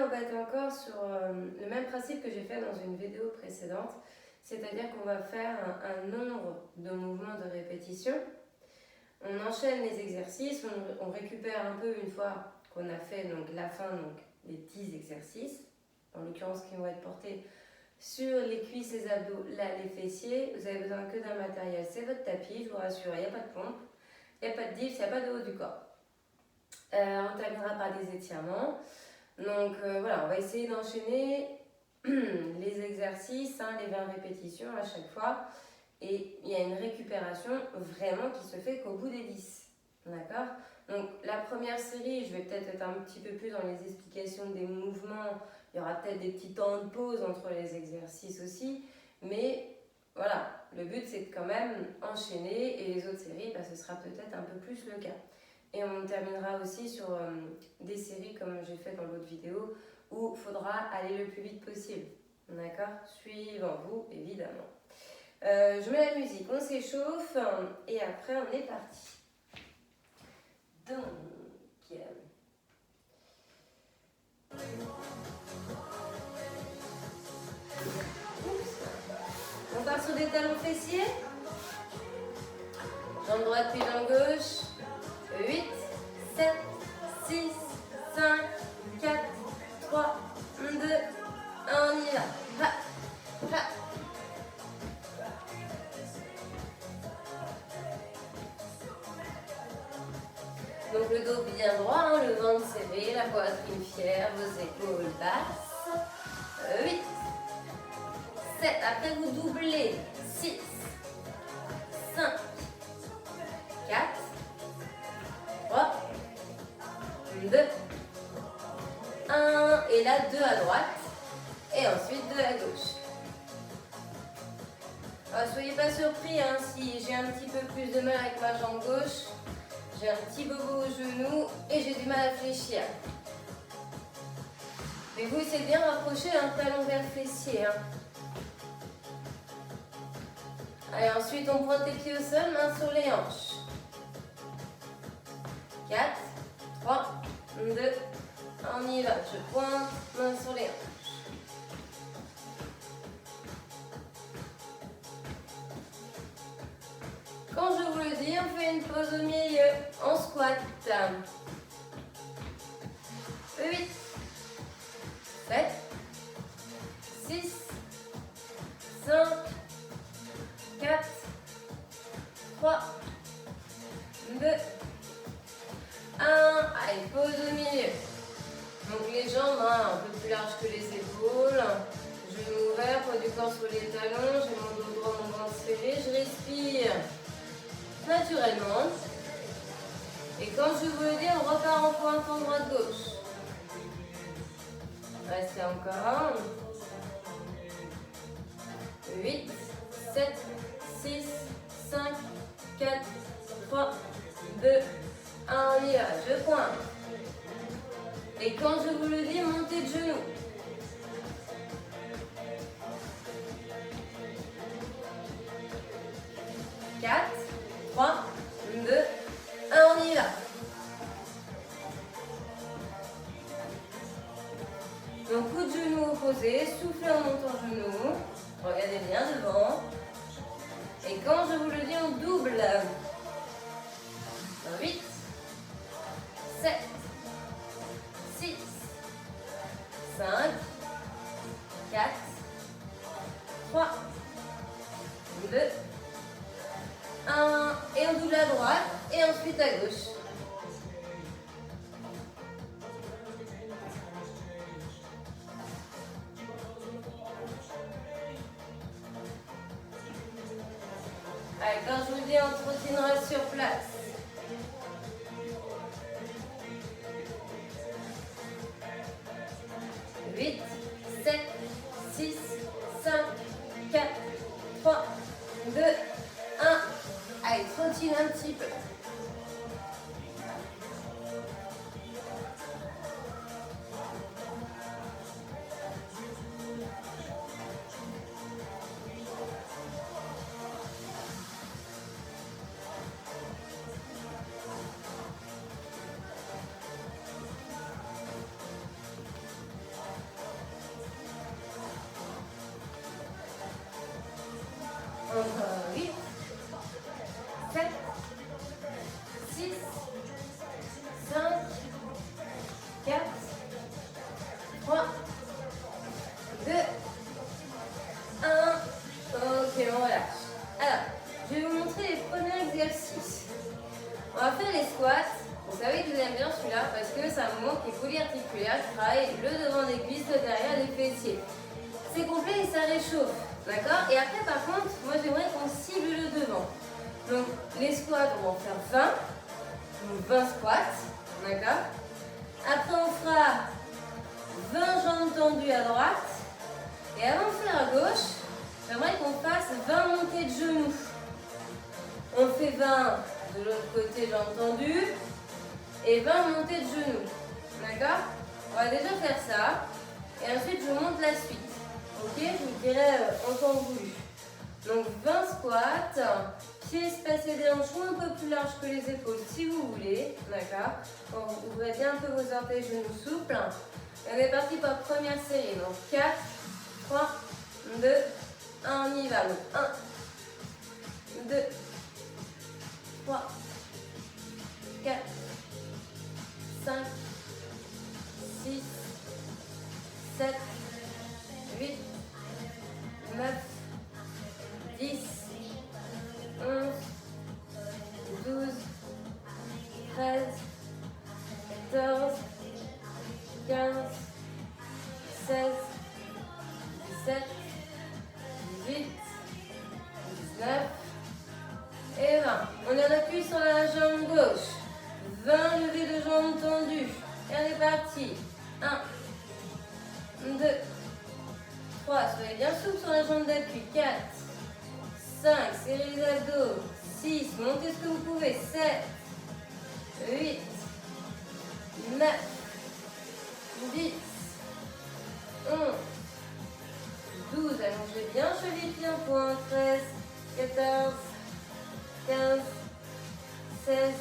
on va être encore sur le même principe que j'ai fait dans une vidéo précédente, c'est-à-dire qu'on va faire un nombre de mouvements de répétition. On enchaîne les exercices, on récupère un peu une fois qu'on a fait donc, la fin, donc les 10 exercices, en l'occurrence qui vont être portés sur les cuisses, les abdos, là les fessiers. Vous avez besoin que d'un matériel, c'est votre tapis, je vous rassure, il n'y a pas de pompe, il n'y a pas de dips, il n'y a pas de haut du corps. On terminera par des étirements. Donc voilà, on va essayer d'enchaîner les exercices, les 20 répétitions à chaque fois. Et il y a une récupération vraiment qui se fait qu'au bout des 10. D'accord? Donc la première série, je vais peut-être être un petit peu plus dans les explications des mouvements. Il y aura peut-être des petits temps de pause entre les exercices aussi. Mais voilà, le but c'est de quand même enchaîner. Et les autres séries, ce sera peut-être un peu plus le cas. Et on terminera aussi sur des séries comme j'ai fait dans l'autre vidéo où il faudra aller le plus vite possible. D'accord? Suivant vous, évidemment. Je mets la musique, on s'échauffe et après on est parti. Donc, on part sur des talons fessiers. Jambe droite puis jambe gauche. 8, 7, 6, 5, 4, 3, 2, 1, on y va. Ha, ha. Donc le dos bien droit, le ventre serré, la poitrine fière, vos épaules basses. 8, 7, après vous doublez. 6, 5, 4, 3, 2, 1. Et là, 2 à droite. Et ensuite 2 à gauche. Alors, soyez pas surpris si j'ai un petit peu plus de mal avec ma jambe gauche. J'ai un petit bobo au genou et j'ai du mal à fléchir. Mais vous, c'est bien rapprocher un talon vers le fessier. Allez, ensuite, on pointe les pieds au sol, main sur les hanches. 4, 3, 2, on y va. Je pointe, main sur les hanches. Quand je vous le dis, on fait une pause au milieu, en squat. 8, 7, 6, 5, 4, 3, 2, 1. Allez, pause au milieu. Donc les jambes un peu plus larges que les épaules. Genoux ouverts, poids du corps sur les talons. J'ai mon dos droit, mon ventre serré. Je respire naturellement. Et quand je vous le dis, on repart en pointant droite-gauche. Restez encore. 8, 7, 6, 5, 4, 3, 2, 1. On y va. Je pointe. Et quand je vous le dis, montez de genoux. 4, 3, 2, 1, on y va. Donc coup de genou opposé, soufflez en montant genou. Regardez bien devant. Et quand je vous le dis, on double. 8, 7, 6, 5, 4, 3, 2, 1. Et on double à droite et ensuite à gauche. Allez, quand je vous dis, on trottinera sur place. Huit, 7, 6, 5, 4, 3, 2, 1. Allez, trottine un petit peu. Encore 8, 7, 6, 5, 4, 3, 2, 1. Ok, on relâche. Alors, je vais vous montrer les premiers exercices. On va faire les squats. Vous savez que j'aime bien celui-là parce que c'est un mouvement qui est polyarticulaire, qui travaille le devant des cuisses, le derrière des fessiers. C'est complet et ça réchauffe. D'accord? Et après, par contre, moi j'aimerais qu'on cible le devant. Donc, les squats, on va en faire 20. Donc, 20 squats. D'accord? Après, on fera 20 jambes tendues à droite. Et avant de faire à gauche, j'aimerais qu'on fasse 20 montées de genoux. On fait 20 de l'autre côté, jambes tendues. Et 20 montées de genoux. D'accord? On va déjà faire ça. Et ensuite, je vous montre la suite. Ok? Je vous dirai en temps voulu. Donc 20 squats. Pieds espacés des hanches ou un peu plus large que les épaules si vous voulez. D'accord? Vous ouvrez bien un peu vos orteils, genoux souples. Et on est parti pour la première série. Donc 4, 3, 2, 1. On y va. Donc 1, 2, 3, 4, 5, 6, 7, 8, 9, 10, 11, 12, 13, 14, 15, 16, 17, 18, 19 et 20. On en appuie sur la jambe gauche. 20 levées de jambes tendues. Et on est parti. 1, 2, 3. Soyez bien souple sur la jambe d'appui. 4, 5. Serrez les abdos. 6. Montez ce que vous pouvez. 7, 8, 9, 10, 11, 12. Allongez bien cheville pied en point. 13, 14, 15, 16,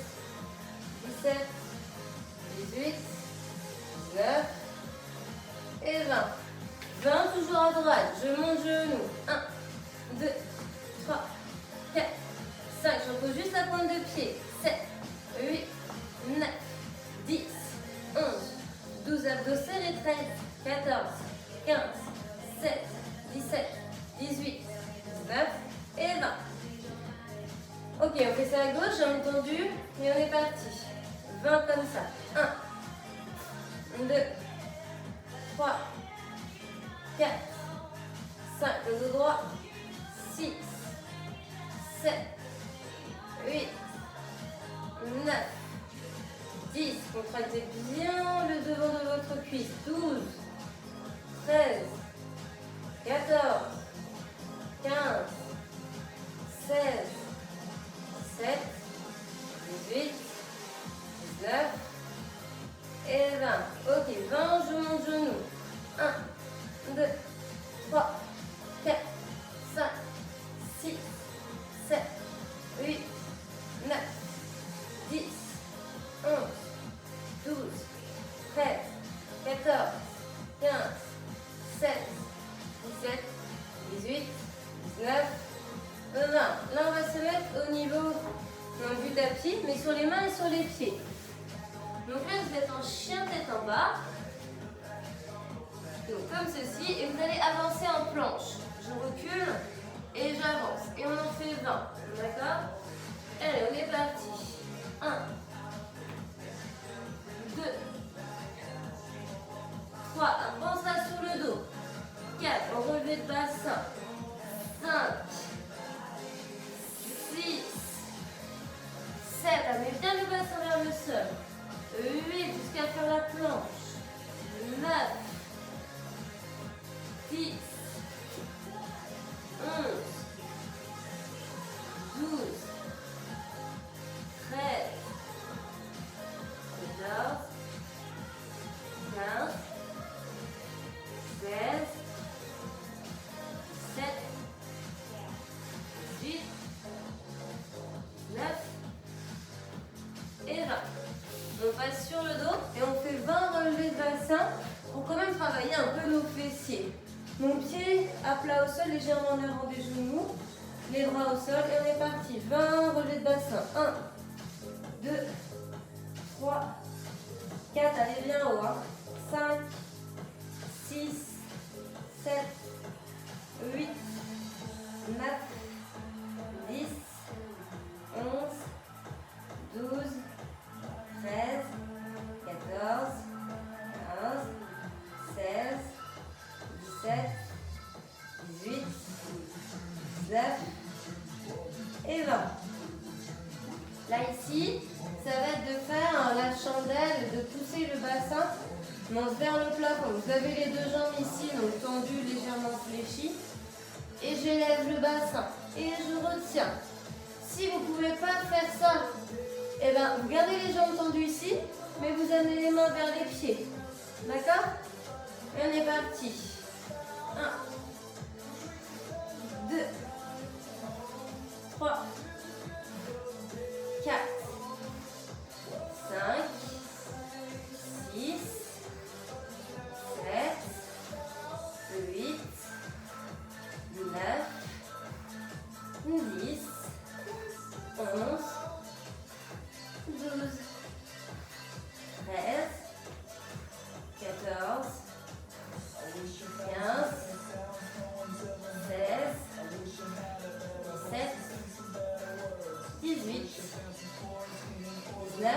17, 18, 19 et 20. 20 toujours à droite. Je monte genou. 1, 2, 3, 4, 5. Je repose juste la pointe de pied. 7, 8, 9, 10, 11, 12 abdos serrés. 13, 14, 15, 16, 17, 18, 19 et 20. Ok, on fait ça à gauche, jambes tendues, et on est parti. 20 comme ça. 1, 2, 3, 4, 5, le dos droit, 6, 7, 8, 9, 10. Contractez bien le devant de votre cuisse. 12, 13, 14, 15, 16, 7, 18, 19 et 20. Ok, 20, je monte genou. 1, 2, 3, 4, 5, 6, 7, 8, 9, 10, 11, 12, 13, 14, 15, 16, 17, 18, 19, 20. Là, on va se mettre au niveau du tapis, mais sur les mains et sur les pieds. Donc là, vous êtes en chien tête en bas. Donc comme ceci, et vous allez avancer en planche. Je recule et j'avance. Et on en fait 20. D'accord? Allez, on est parti. 1, 2, 3. Avance là sur le dos. 4. En relevé de bassin. 5, 6, 7. Amenez bien le bassin vers le sol. 8 jusqu'à faire la planche. 9, 10, 11, 12, 13, 14, 15, 16, 17, 18, 19 et 20. On passe sur le dos et on fait 20 relevés de bassin pour quand même travailler un peu nos fessiers. Mon pied à plat au sol, légèrement en avant des genoux. les bras au sol et on est parti. 20 relevés de bassin. 1, 2, 3, 4, allez bien haut. 5, 6, 7, 8, 9, 10, 11, 12, 13, 14, 15, 16, 17, 18, 19 et 20. Là ici, ça va être de faire la chandelle, de pousser le bassin vers le plafond. Vous avez les deux jambes ici, donc tendues, légèrement fléchies. Et j'élève le bassin et je retiens. Si vous ne pouvez pas faire ça, eh ben, vous gardez les jambes tendues ici, mais vous amenez les mains vers les pieds. D'accord? Et on est parti. 1, 2, 3, 4, 5, 6, 7, 8, 9, 10, 11, 12, 13, 14, 15, 16, 17, 18, 19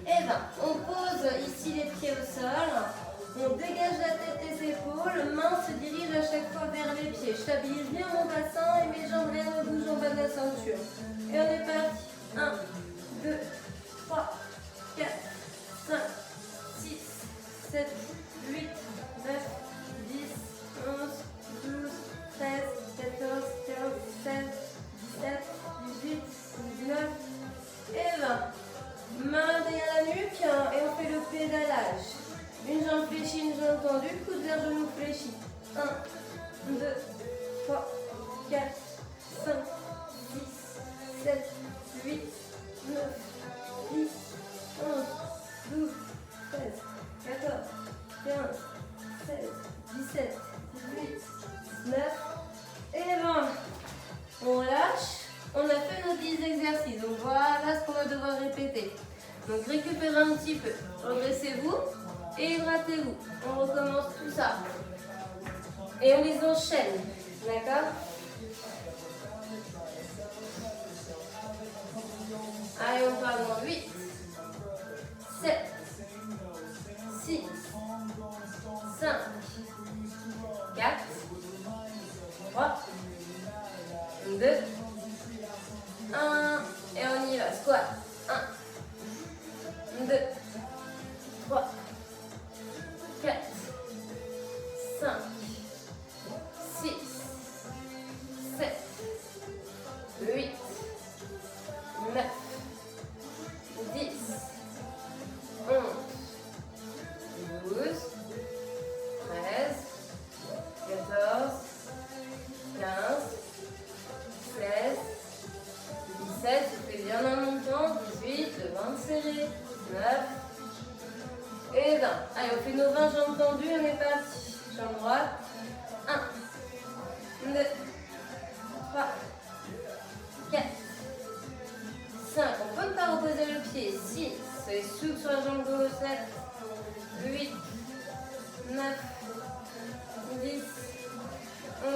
et 20. On pose ici les pieds au sol. On dégage la tête des épaules. Main se dirige à chaque fois vers les pieds. Je stabilise bien mon bassin et mes jambes rien ne bougent en bas de la ceinture. Et on est parti. 1, 2, 3, 4, 5, 6, 7, 8, 9, 10, 11, 12, 13, 14, 15, 16, 17, 18, 19 et 20. Main derrière la nuque et on fait le pédalage. Une jambe fléchie, une jambe tendue, coude vers genou fléchi. 1, 2, 3, 4, 5, 6, 7, 8, 9, 10, 11, 12, 13, 14, 15, 16, 17, 18, 19 et 20. On relâche. On a fait nos 10 exercices. Donc voilà ce qu'on va devoir répéter. Donc récupérez un petit peu. Redressez-vous et hydratez-vous. On recommence tout ça. Et on les enchaîne. D'accord? Allez, on part dans 8, 7, 6, 5, 4, 3, 2, 1. Et on y va. Squat. 1, 2, 3, 4, 5, 6, 7, 8, 9, 10, 11, 12, 13, 14, 15, 16, 17, je fais bien en montant, 18, le ventre serré, 19 et 20. Allez, on fait nos 20 jambes tendues, on est parti. Jambe droite, 1, 2, 3, 4, 5. On peut ne pas reposer le pied, 6, soyez souple sur la jambe gauche, 7, 8, 9, 10, 11,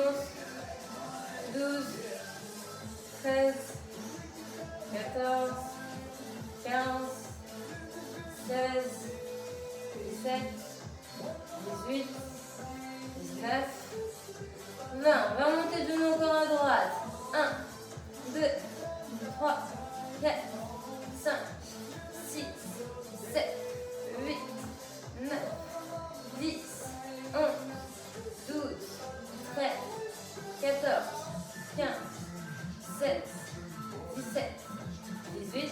12, 13, 14, 15, 16, 17, 18, 19, 20. On va monter de genoux encore à droite. 1, 2, 3, 4, 5, 6, 7, 8, 9, 10, 11, 12, 13, 14, 15, 16, 17, 18,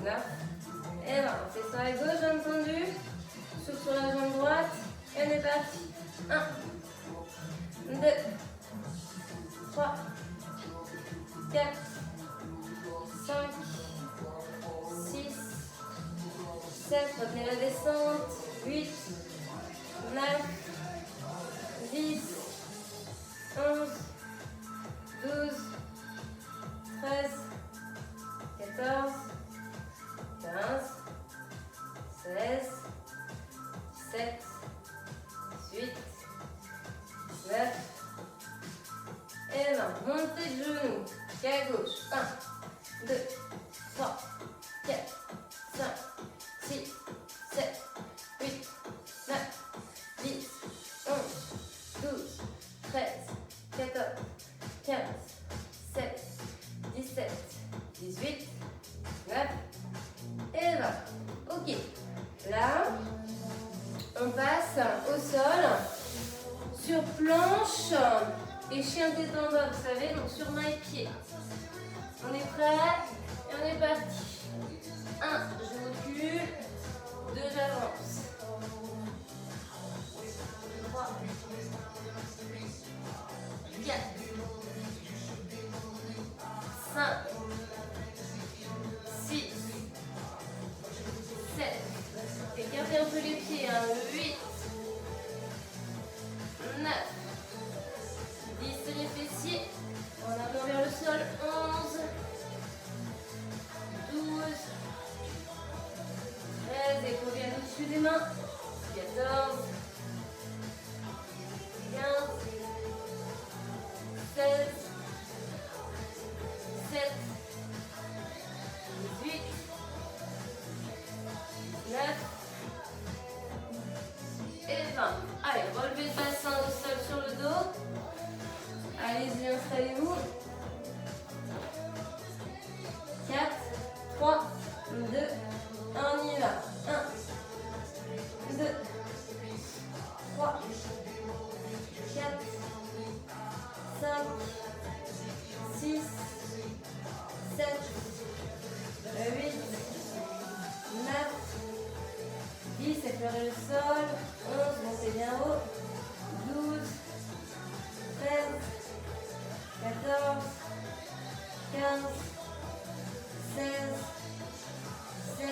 19 et 20. On fait sur la gauche, jambe tendue. Souffle sur la jambe droite. Et on est parti. 1, 2, 3, 4, 5, 6, 7. Retenez la descente. 8, 9, 10, 11, Montée de genoux. Pied à gauche. 1, 2, 3, 4, 5, 6, 7, 8, 9, 10, 11, 12, 13, 14, 15, 16, 17, 18, 19 et 20. Ok. Là, on passe au sol sur planche et chien tête en bas, vous savez, donc sur main et pied. On est prêt et on est parti. 1, je recule. 2, j'avance. 3, 4, 5, 6, 7. Écartez un peu les pieds. 8, 9, 10, les fessiers. En avant vers le sol. 11, 12, 13, épaules bien au-dessus des mains. 14, 15, 16, 17, 18, 19 et 20. Allez, relevez le bassin au sol sur le dos. Allez-y, installez-vous. 4, 3, 2, 1, on y va. 1, 2, 3, 4, 5, 6, 7, 8, 9, 10, effleurez le sol. 11, montez bien haut. 12, 13, 14, 15, 16, 7,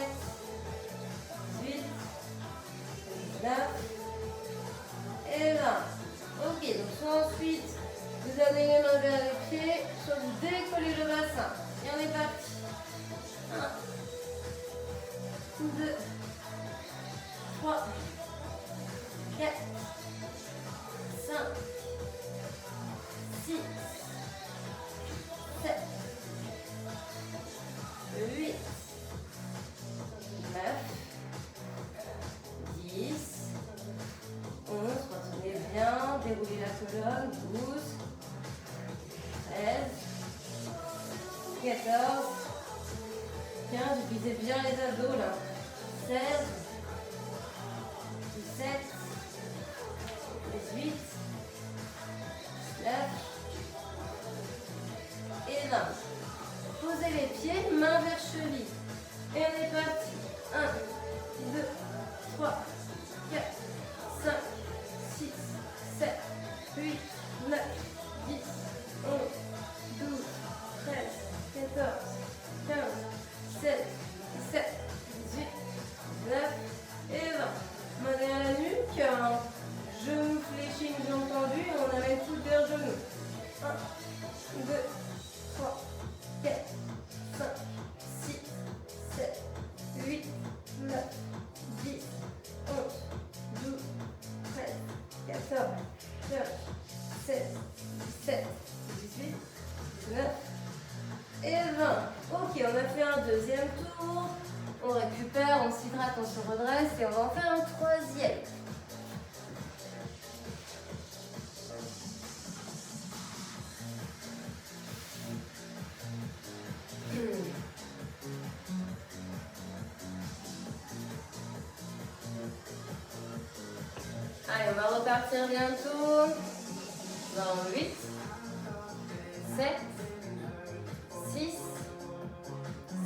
18, 19 et 20. Ok, donc soit ensuite vous amenez les mains vers les pieds, soit vous décollez le bassin. Et on est parti. 1, 2, 3, 4, 5, 6, 7, 8, 9, 10, 11, retenez bien, déroulez la colonne, 12, 13, 14, 15, utilisez bien les abdos là, 16, 17, 18, 19 et 20. Posez les pieds, main vers cheville. Et on est parti. 1, 2, 3, 4, 5, 6, 7, 8, 9, 10, 11, 12, 13, 14, 15, 16, 17, 18, 19 et 20. Main derrière la nuque. Genou fléchi, j'ai entendu. On amène tout vers genou. 1, 2, 3, 4, 5, 6, 7, 8, 9, 10, 11, 12, 13, 14, 15, 16, 17, 18, 19 et 20. Ok, on a fait un deuxième tour. On récupère, on s'hydrate, on se redresse et on va en faire un troisième. Allez, on va repartir bientôt. Dans 8, 7, 6,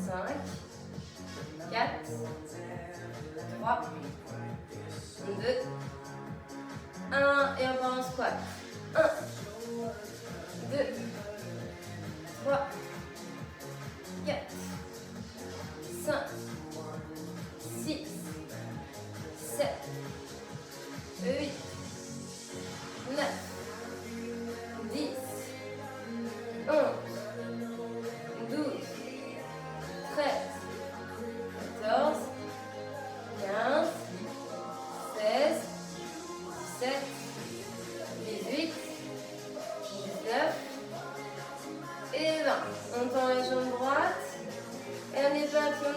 5, 4, 3, 2, 1. Et on part en squat. 1, 2, 3, 4, 5, 6, 7, 8, 9,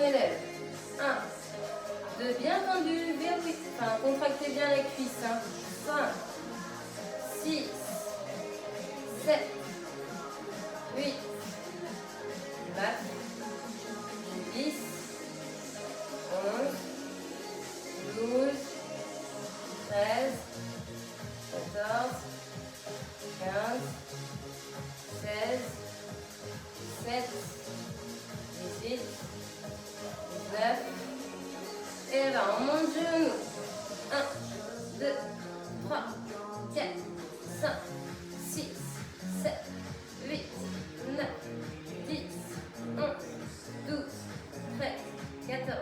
élève. 1, 2, bien tendu, verrouille, enfin contractez bien les cuisses. 5, 6, 7, 8, 9, 10, 11, 12, 13, 14, 15, 16, 17, 18, 19, et là on monte genou. 1, 2, 3, 4, 5, 6, 7, 8, 9, 10, 11, 12, 13, 14,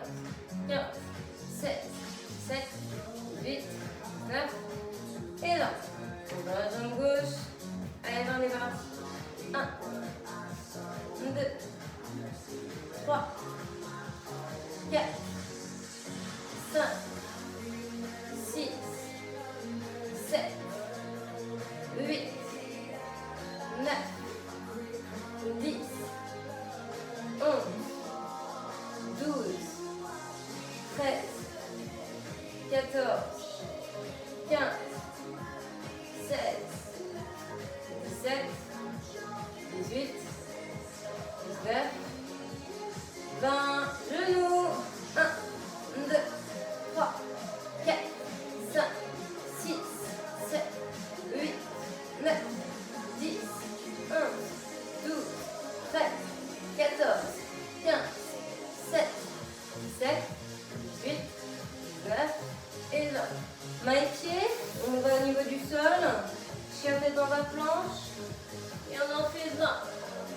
15, 16, 17, 18, 19, et là, on va la jambe gauche. Allez, on est parti. 1, 2, 3, 4, 5, 6, 7, 8, 9, 10, 11, 12, 13, 14, 15, 16, 17, 18, 19, 20, genoux. 1, 2, 3, 4, 5, 6, 7, 8, 9, 10, 11, 12, 13, 14, 15, 16, 17, 18, 19, et là. Main et pied, on va au niveau du sol, chien tête dans la planche, et on en fait 20.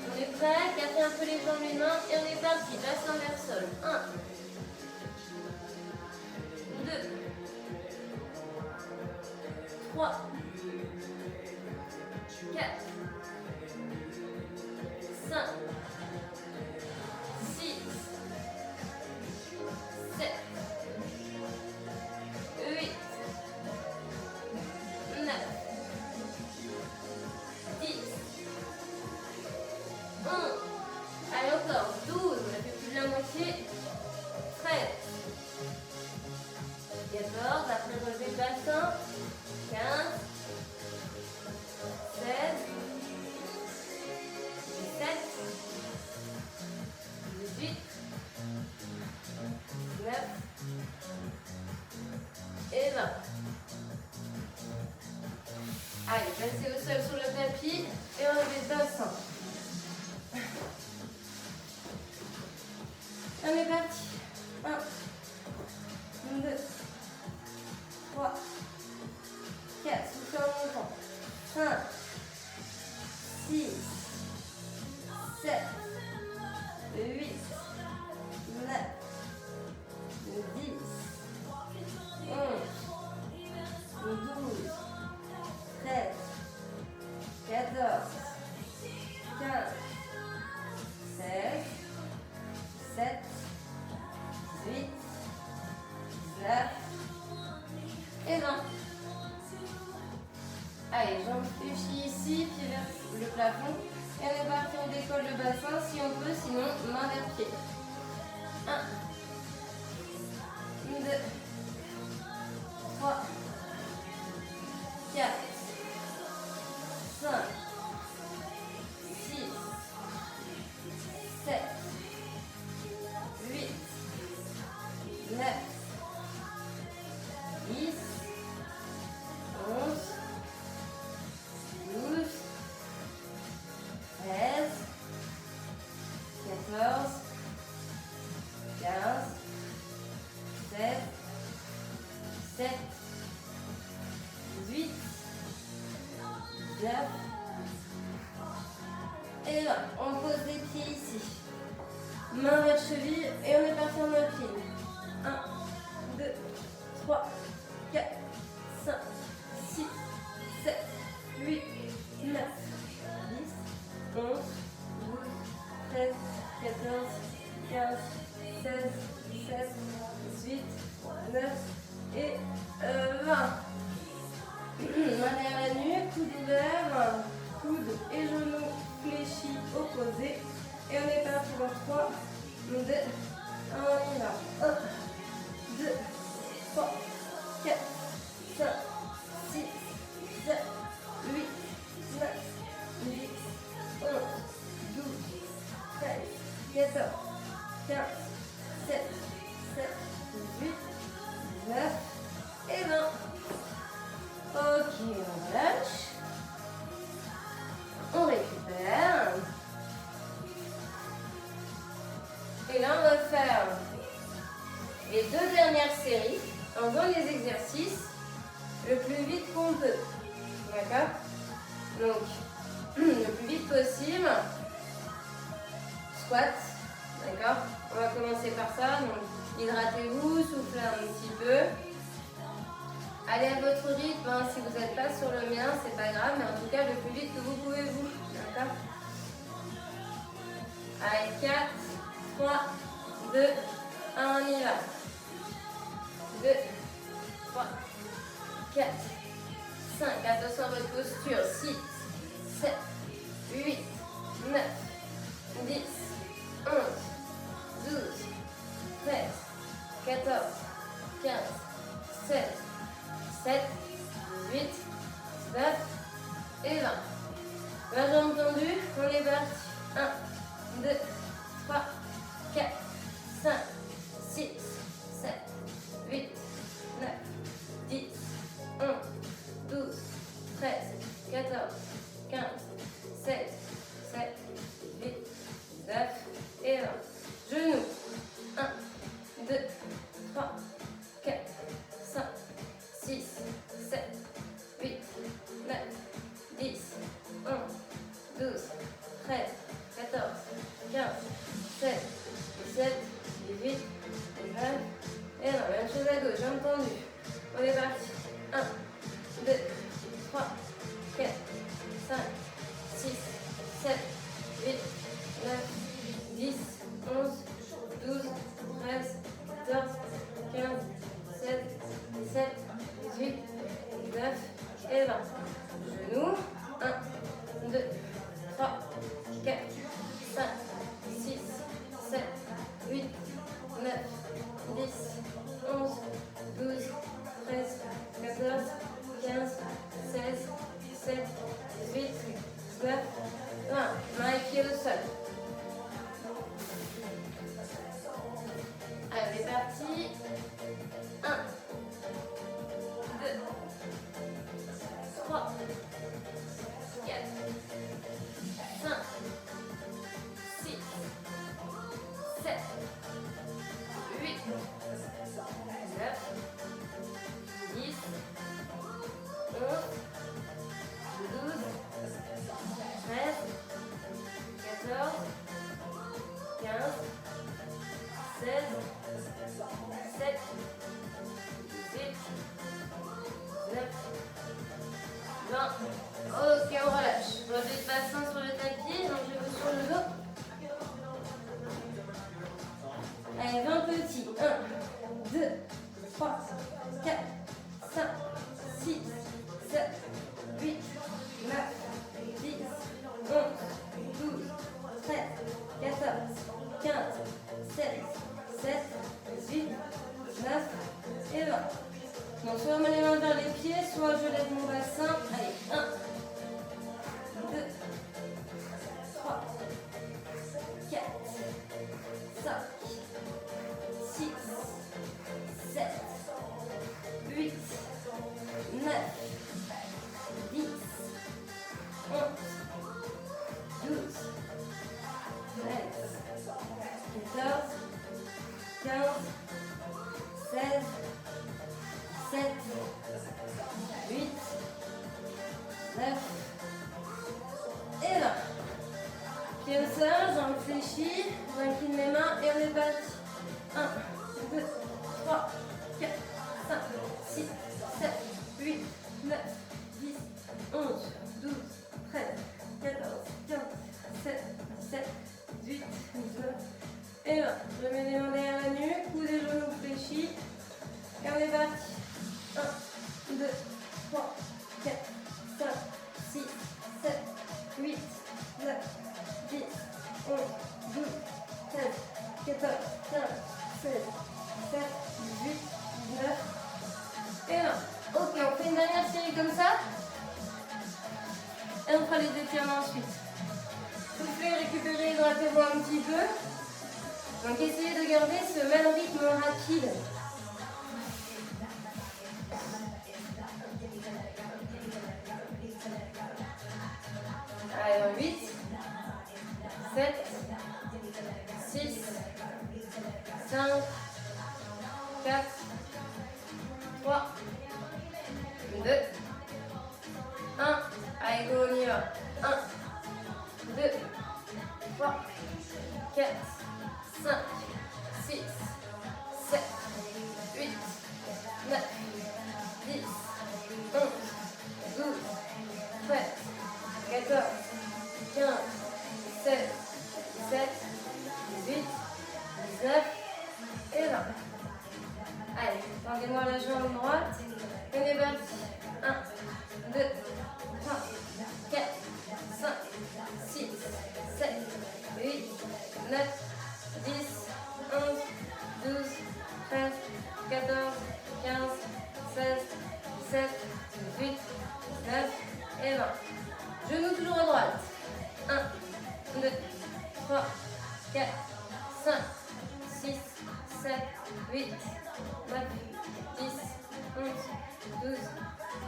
On est prêt, cassez un peu les jambes, les mains, et on est parti, bassin vers sol. 1, 2, 3, 4, 5, 6, 7, 8, 9, 10, 11, allez encore, 12, on a fait plus de la moitié, 13, 14, après relever le bassin, 15, 16, 17, 18, 19, et 20. Allez, passez au sol sur le tapis et enlevez le bassin. On est parti. 1, 2, 3, 4, soufflez en montant. 5, 6, 7, 8, 9, 10, 11, 12, 13, 14, 15, 16, 17, 18, 19 et 20. Allez, jambes fléchies ici, pied vers le plafond. Et on est parti, on décolle le bassin si on peut, sinon main vers pied. 1, 2, 3, 4, 5, 6, 7, 8, 9, 10, 11, 12, 13, 14, 15, 16, 17, 18, 19, et là, on pose les pieds ici. Main vers cheville et on est parti en incline. 1, 2, 3, 4, 5, 6, 7, 8, 9, 10, 11, 12, 13, 14, 15, 16, 17, 18, 19 et 20. Main derrière la nuque, coude ouvert, coude et genoux fléchis opposés. Et on est parti dans 3, 2, On y va. 1, 2, 3, 4, 5, 6, 7, 8, 9, 10, 11, 12, 13, 14, 15, 7, 18, 19 et 20. Ok, on relâche. On récupère. Et là, on va faire les 2 dernières séries en faisant les exercices le plus vite qu'on peut. D'accord? Donc, le plus vite possible. Squat. D'accord? On va commencer par ça. Donc, hydratez-vous, soufflez un petit peu. Allez à votre rythme. Hein. Si vous n'êtes pas sur le mien, c'est pas grave, mais en tout cas, le plus vite que vous pouvez vous. D'accord? Allez, 4, 3, 2, 1, on y va. 2, 3, 4, 5, attention à votre posture, 6, 7, 8, 9, 10, 11, 12, 13, 14, 15, 16, 17, 18, 19 et 20. 20 jambes tendues, on est parti. 1, 2, 3, 4, 5, 6, 7, 8, 9, 10, 11, 12, 13, 14, 15, 16, 17, 18, 19 et 20. Genoux. 1, 2, 3, 4, 5, 6, 7, 8, 9, 10, 11, 12, 13, 14, 15, 16, 17, 18, 19 et 20. Même chose à gauche, jambes tendues. On est parti. 1, 2, 3, 4, 5, 6, 7, 8, 9, 10, 11, 12, 13, 14, 15, 16, 17, 18, 19 et 20. Genoux. 1, 2, 3, 4, 5, 6, 7, 8, 9, 10, 11, 12, 13, 14, 15, 16, 17, 18, 19, 20. Main et pied au sol. Allez, c'est parti. 1, 2, 3, 4, 5, 6, 7, 8, 9, 10, 11, 12, 13, 14, 15, 16, 17, 18, 19, 20. Ok, on relâche. Relevez le bassin sur le tapis, allongez-vous sur le dos. Allez, 20 petits. 1, 2, 3, 4, 5, 6, 7, 8, 9, 10, 11, 12, 13, 14, 15, 16, 17, 18, 19 et 20. Donc soit je mets les mains vers les pieds, soit je lève mon bassin. Allez, 1, 2, 3, 4, 5, 6, 7, 8, 9, 10, 11, 12, 13, 14, 15, 16, 7, 8, 9 et 20. Pieds au sol, jambes fléchies, j'incline mes mains et on est parti. 1, 2, 3, 4, 5, 6, 7, 8, 9, 10, 11, 12, 13, 14, 15, 16, 17, 18, 19 et 20. Je mets les mains derrière la nuque, coudes et genoux fléchis. Et on est parti. 1, 2, 3, 4, 5, 6, 7, 8, 9, 10, 11, 12, 13, 14, 15, 16, 17, 18, 19 et 20. Ok, on fait une dernière série comme ça. Et on fera les étirements ensuite. Soufflez, récupérez, hydratez-vous un petit peu. Donc essayez de garder ce même rythme rapide. Allez, 8, 7, 6, 5, 4, 3, 2, 1. Allez, go, on y va. 1, 2, 3, 4, 5, 6, 7, 8, 9, 10, 11, 12, 13, 14, 15, 16, 17, 18, 19 et 20. Allez, tendez-moi la jambe droite. On est parti. 1, 2, 3, 4, 5, 6, 7, 8, 9, 10, 11, 12, 13, 14, 15, 16, 17, 18, 19 et 20. Genoux toujours à droite. 1, 2, 3, 4, 5, 6, 7, 8, 9, 10, 11, 12,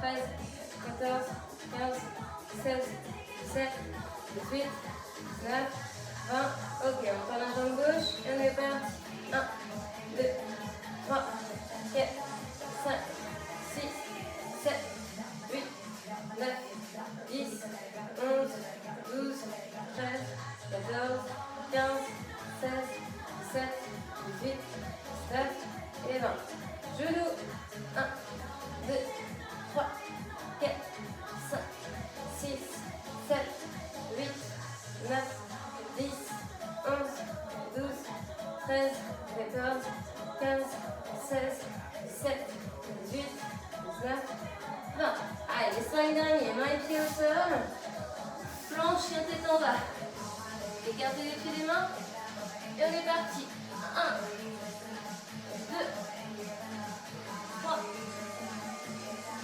13, 14, 15, 16, 17, 18, 19, 20. Ok, on prend la jambe gauche et on est parti. 1, 2, 3, 4, 5, 6, 7, 8, 9, 10, 11, 12, 13, 14, 15, 16, 17, 18, 19 et 20. Genoux. 1, 2, 3, 4, 5, 6, 7, 8, 9, 10, 11, 12, 13, 14, 15, 16, 17, 18, 19, 20. Allez, les 5 derniers. Mains et pieds au sol. Planche, chien tête en bas. Écartez les pieds des mains. Et on est parti. 1, 2, 3,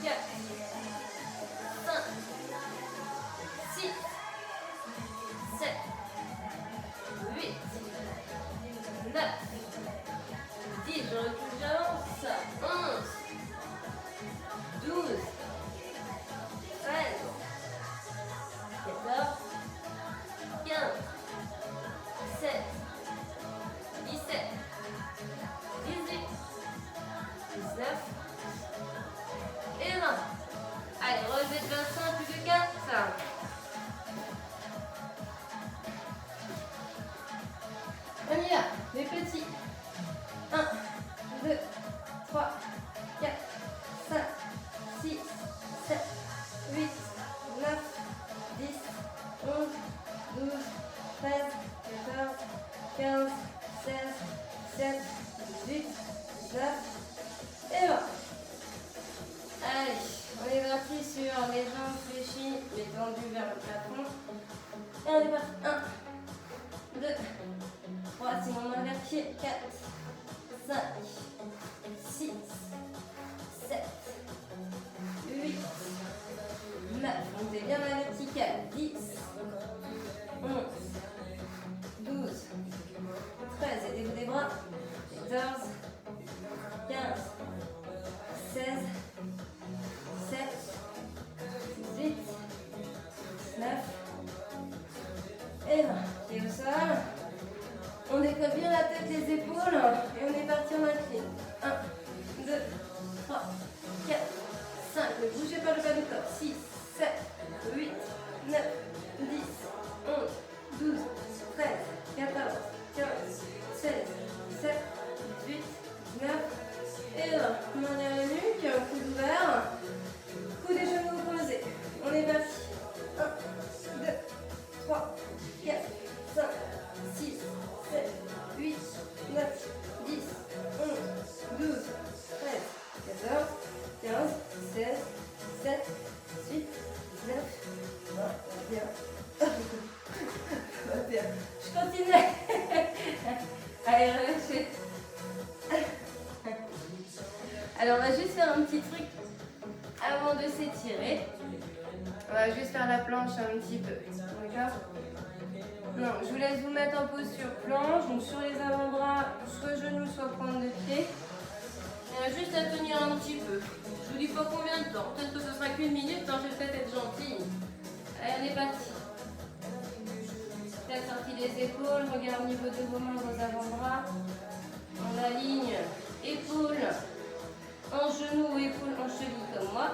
4, 5, 6, 7, 8, 9, 10, je recule, j'avance. 11, 12, 13, 14, 15, 16, 17, 18, 19 et 20. Allez, relevé de bassin, plus de 4. On y va, les petits. 1, 2, 3, 4, 5, 6, 7, 8, 9, 10, 11, 12, 13, 14, 15, 16, 17, 18, 19 et 20. Allez, on est parti sur les jambes fléchies, les tendus vers le plafond. Et on est parti. 1, 2, 3, sinon on enlève pied. 4, 5, 6, 7, 8, 9. Montez bien la verticale. 10, 11, 12, 13. Aidez-vous des bras. 14, 15, 16, 17, 18, 19 et 20. Pieds au sol. On décolle bien la tête des épaules et on est parti en incline. 1, 2, 3, 4, 5. Ne bougez pas le bas du corps. 6, 7, 8, 9, 10, 11, 12, 13, 14, 15, 16, 17, 18, 19 et 20. Main derrière la nuque, coude ouvert, coude et genoux opposés. On est parti. 1, 2, 3, 4, 5, 6, 7, 8, 9, 10, 11, 12, 13, 14, 15, 16, 17, 18, 19, 20. Bien. Bien. Je continue. Allez, relâchez. penche un petit peu. D'accord? Non, je vous laisse vous mettre en posture planche, donc sur les avant-bras, soit genoux, soit pointe de pied. Il y a juste à tenir un petit peu. Je vous dis pas combien de temps, peut-être que ce sera qu'une minute, hein, je vais peut-être être gentille. Allez, on est parti. Tête sortie des épaules, regard au niveau de vos mains, vos avant-bras. On aligne épaules en genoux ou épaules en cheville comme moi.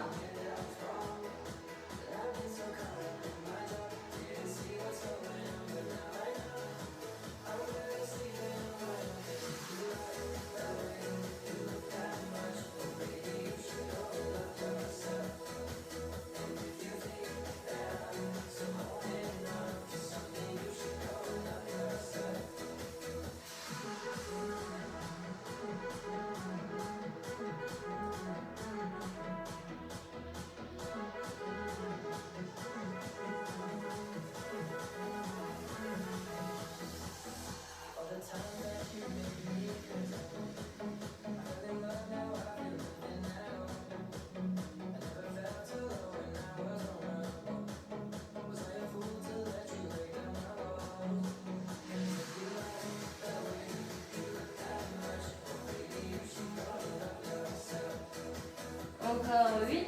Encore 8,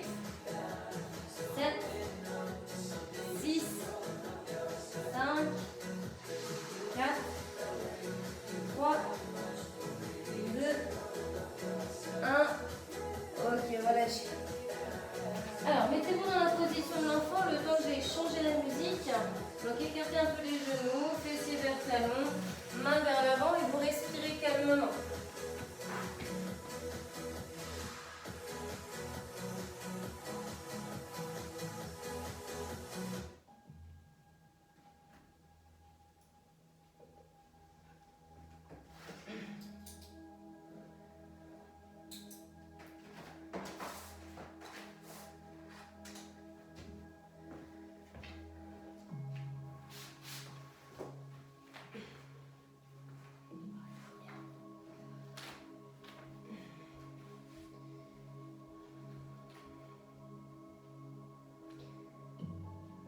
7, 6, 5, 4, 3, 2, 1. Ok, relâchez. Alors, mettez-vous dans la position de l'enfant le temps que j'ai changé la musique. Donc, écartez un peu les genoux, fessiers vers talons, main vers l'avant et vous respirez calmement.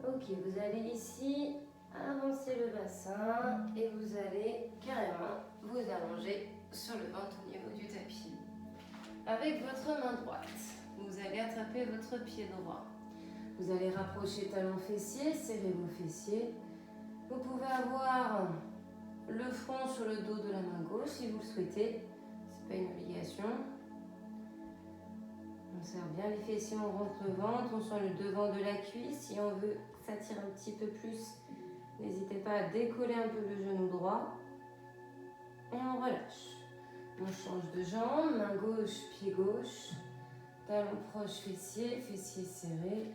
Ok, vous allez ici avancer le bassin et vous allez carrément vous allonger sur le ventre au niveau du tapis. Avec votre main droite, vous allez attraper votre pied droit. Vous allez rapprocher talons fessiers, serrer vos fessiers. Vous pouvez avoir le front sur le dos de la main gauche si vous le souhaitez. Ce n'est pas une obligation. On serre bien les fessiers, on rentre le ventre, on sent le devant de la cuisse. Si on veut s'attirer un petit peu plus, n'hésitez pas à décoller un peu le genou droit. Et on relâche. On change de jambe, main gauche, pied gauche. Talon proche, fessier, fessier serré.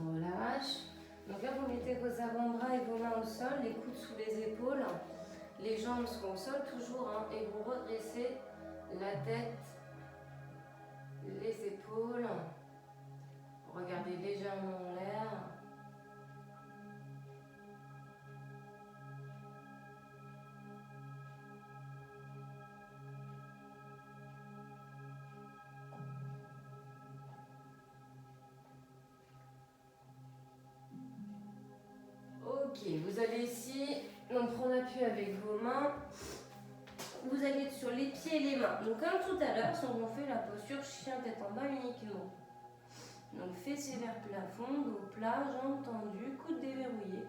On relâche. Donc là, vous mettez vos avant-bras et vos mains au sol, les coudes sous les épaules. Les jambes sont au sol toujours, hein, et vous redressez la tête, les épaules. Regardez légèrement en l'air. Ok, vous allez ici donc prendre appui avec vos mains. Vous allez être sur les pieds et les mains. Donc comme tout à l'heure, si on fait la posture chien tête en bas uniquement. Donc fessiers vers plafond, dos plat, jambes tendues, coudes déverrouillés.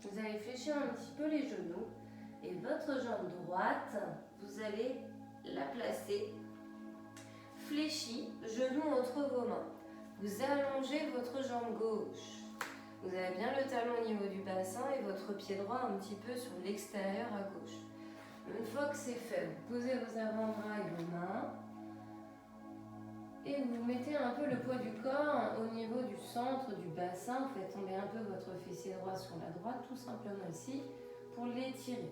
Vous allez fléchir un petit peu les genoux et votre jambe droite, vous allez la placer fléchie, genou entre vos mains. Vous allongez votre jambe gauche. Vous avez bien le talon au niveau du bassin et votre pied droit un petit peu sur l'extérieur à gauche. Une fois que c'est fait, vous posez vos avant-bras et vos mains. Et vous mettez un peu le poids du corps au niveau du centre du bassin. Vous faites tomber un peu votre fessier droit sur la droite, tout simplement ici, pour l'étirer.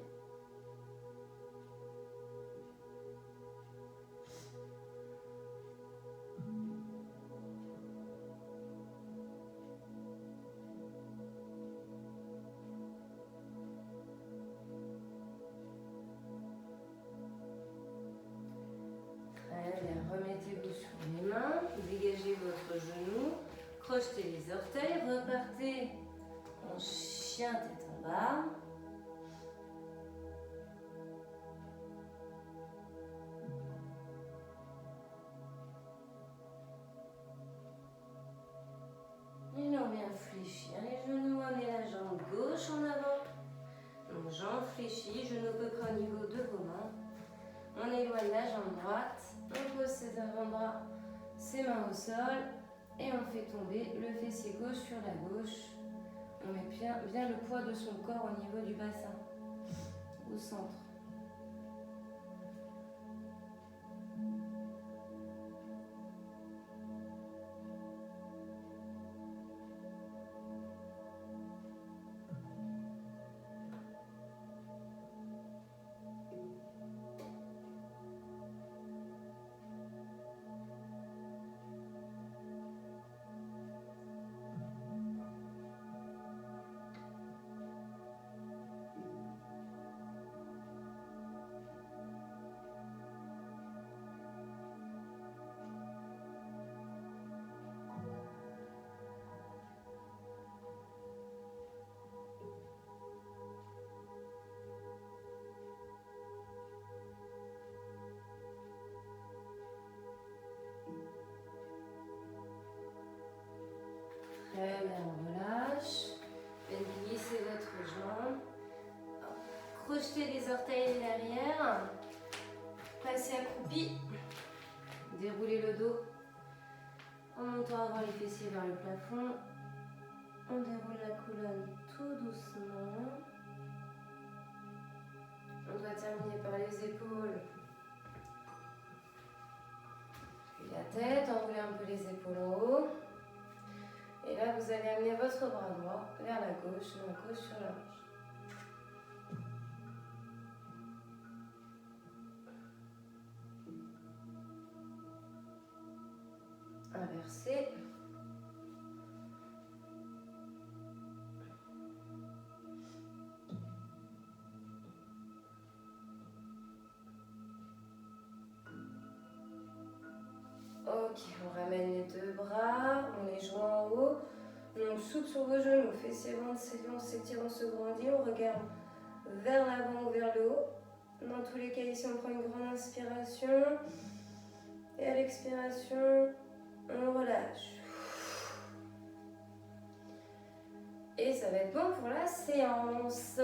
Remettez-vous sur les mains, dégagez votre genou, crochetez les orteils, repartez en chien tête en bas. Et là on vient fléchir les genoux, amenez la jambe gauche en avant. Donc jambe fléchie, genou à peu près au niveau de vos mains. On éloigne la jambe droite, on pose ses avant-bras, ses mains au sol et on fait tomber le fessier gauche sur la gauche. On met bien le poids de son corps au niveau du bassin, au centre. Très bien, on relâche. Et glissez votre jambe. Crochetez les orteils derrière. Passez accroupi. Déroulez le dos. En montant avant les fessiers vers le plafond. On déroule la colonne tout doucement. On doit terminer par les épaules. Puis la tête, enroulez un peu les épaules en haut. Et là, vous allez amener votre bras droit vers la gauche, main gauche sur la hanche. Inversez. Ok, on ramène les deux bras, on les joint en haut. On soude sur vos genoux, fessiers ventre, on s'étire, on se grandit, on regarde vers l'avant ou vers le haut. Dans tous les cas, ici, on prend une grande inspiration. Et à l'expiration, on relâche. Et ça va être bon pour la séance.